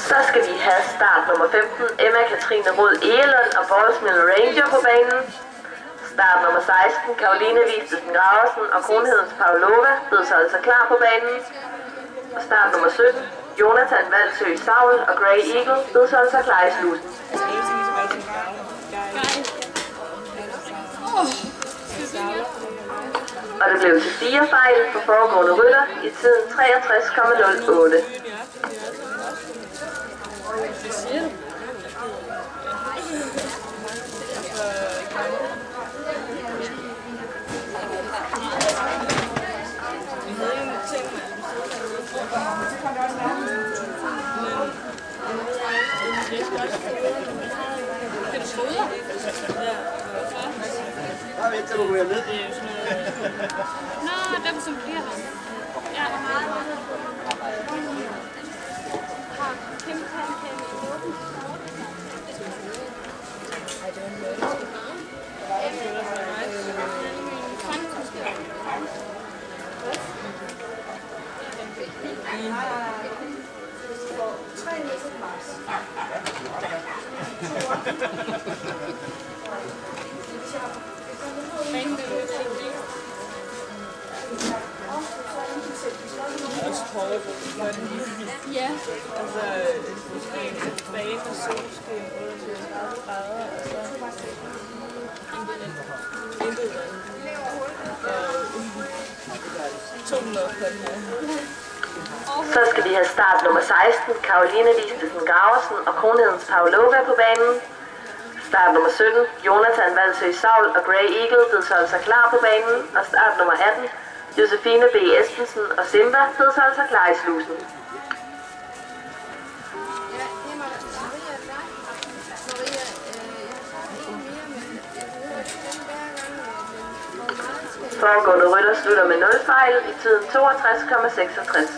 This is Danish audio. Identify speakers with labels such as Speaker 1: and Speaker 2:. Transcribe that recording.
Speaker 1: Så skal vi have start nummer 15, Emma Katrine Rod Egelund og Ballsmill Ranger på banen. Start nummer 16, Karoline Vistesen Graversen og Kronhedens Pavlova bedes holde sig klar på banen. Og start nummer 17, Jonathan Valsø Saul og Grey Eagle bedes holde sig klar i slusen. Og det blev til 4 fejl for foregående rytter i tiden 63,08.
Speaker 2: Til du ryger ned.
Speaker 3: Nå, dem som bliver her. Ja, har kæmpe pandekage i åben. Ja.
Speaker 4: Altså, måske en bane og solskin, 30 grader, og så intet andet. 200 på den her.
Speaker 1: Så skal vi have start nummer 16, Karoline Vistesen Graversen og Kronhedens Pavlova på banen. Start nummer 17, Jonathan Valsø Saul og Grey Eagle bedes holde sig klar på banen. Og start nummer 18, Josefine B. Espensen og Simba bedes holde sig klar i slusen. Foregående rytter slutter med 0 fejl i tiden 62,66.